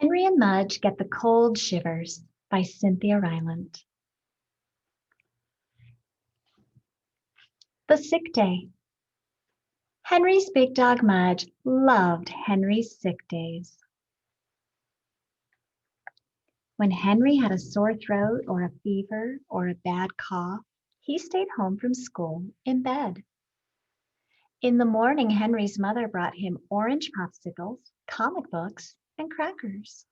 Henry and Mudge Get the Cold Shivers by Cynthia Rylant. The Sick Day. Henry's big dog Mudge loved Henry's sick days. When Henry had a sore throat or a fever or a bad cough, he stayed home from school in bed. In the morning, Henry's mother brought him orange popsicles, comic books, and crackers.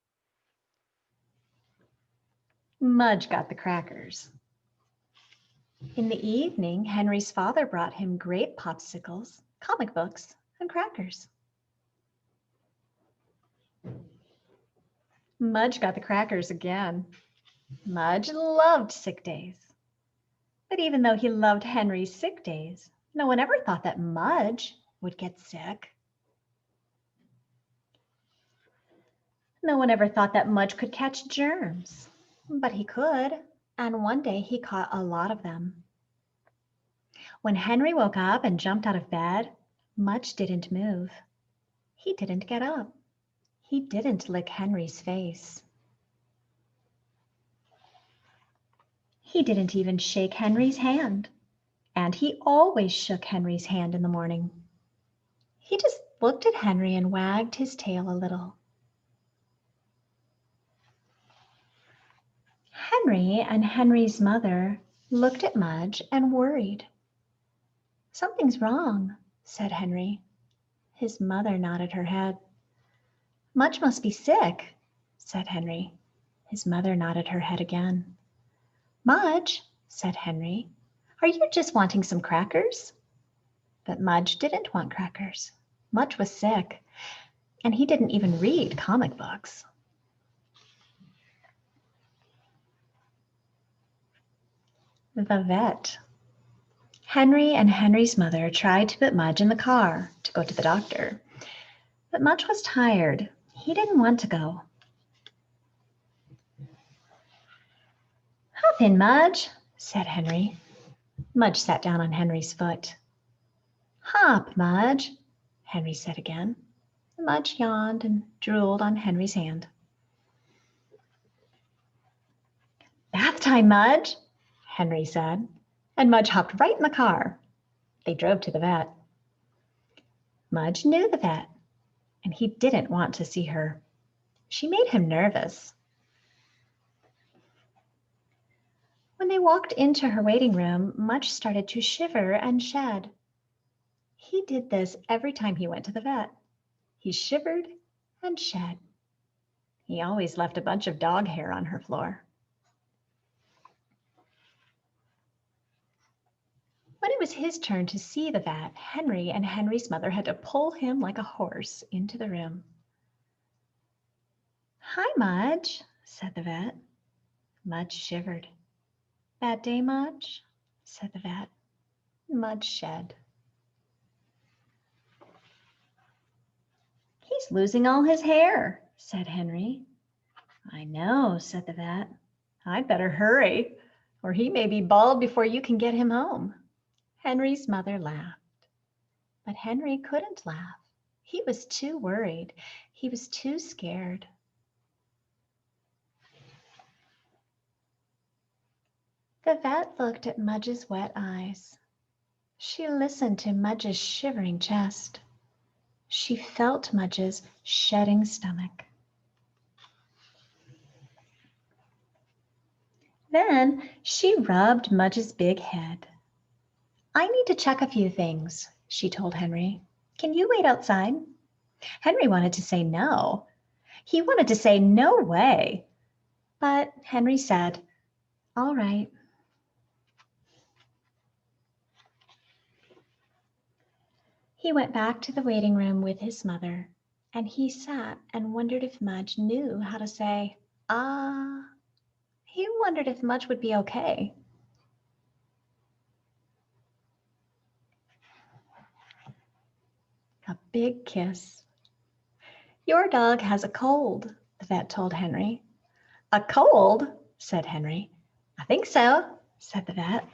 Mudge got the crackers. In the evening, Henry's father brought him grape popsicles, comic books, and crackers. Mudge got the crackers again. Mudge loved sick days. But even though he loved Henry's sick days, no one ever thought that Mudge would get sick. No one ever thought that Mudge could catch germs, but he could, and one day he caught a lot of them. When Henry woke up and jumped out of bed, Mudge didn't move. He didn't get up. He didn't lick Henry's face. He didn't even shake Henry's hand, and he always shook Henry's hand in the morning. He just looked at Henry and wagged his tail a little. Henry and Henry's mother looked at Mudge and worried. "Something's wrong," said Henry. His mother nodded her head. "Mudge must be sick," said Henry. His mother nodded her head again. "Mudge," said Henry, "are you just wanting some crackers?" But Mudge didn't want crackers. Mudge was sick, and he didn't even read comic books. The vet. Henry and Henry's mother tried to put Mudge in the car to go to the doctor, but Mudge was tired. He didn't want to go. "Hop in, Mudge," said Henry. Mudge sat down on Henry's foot. "Hop, Mudge," Henry said again. Mudge yawned and drooled on Henry's hand. "Bath time, Mudge," Henry said, and Mudge hopped right in the car. They drove to the vet. Mudge knew the vet, and he didn't want to see her. She made him nervous. When they walked into her waiting room, Mudge started to shiver and shed. He did this every time he went to the vet. He shivered and shed. He always left a bunch of dog hair on her floor. When it was his turn to see the vet, Henry and Henry's mother had to pull him like a horse into the room. "Hi, Mudge," said the vet. Mudge shivered. "Bad day, Mudge?" said the vet. Mudge shed. "He's losing all his hair," said Henry. "I know," said the vet. "I'd better hurry, or he may be bald before you can get him home." Henry's mother laughed, but Henry couldn't laugh. He was too worried. He was too scared. The vet looked at Mudge's wet eyes. She listened to Mudge's shivering chest. She felt Mudge's shedding stomach. Then she rubbed Mudge's big head. "I need to check a few things," she told Henry. "Can you wait outside?" Henry wanted to say no. He wanted to say no way. But Henry said, "All right." He went back to the waiting room with his mother, and he sat and wondered if Mudge knew how to say, "Ah." He wondered if Mudge would be okay. A big kiss. "Your dog has a cold," the vet told Henry. "A cold?" said Henry. "I think so," said the vet.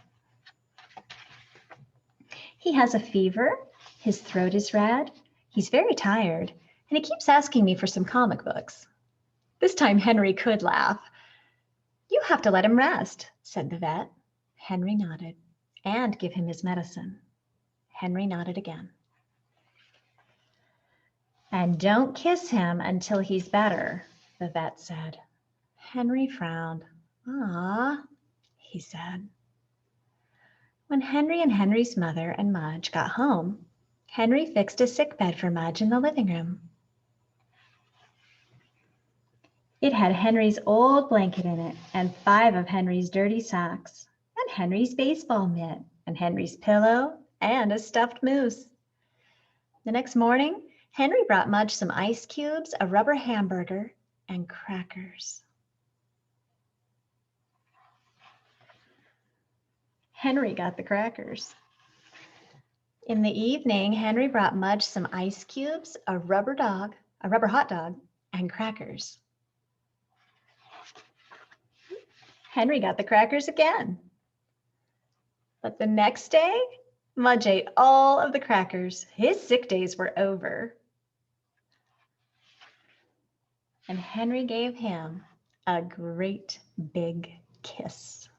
"He has a fever, his throat is red, he's very tired, and he keeps asking me for some comic books." This time Henry could laugh. You have to let him rest, said the vet. Henry nodded. And give him his medicine. Henry nodded again. And don't kiss him until he's better, the vet said. Henry frowned. Ah, he said. When Henry and Henry's mother and Mudge got home, Henry fixed a sickbed for Mudge in the living room. It had Henry's old blanket in it, and 5 of Henry's dirty socks, and Henry's baseball mitt, and Henry's pillow, and a stuffed moose. The next morning, Henry brought Mudge some ice cubes, a rubber hamburger, and crackers. Henry got the crackers. In the evening, Henry brought Mudge some ice cubes, a rubber hot dog, and crackers. Henry got the crackers again. But the next day, Mudge ate all of the crackers. His sick days were over. And Henry gave him a great big kiss.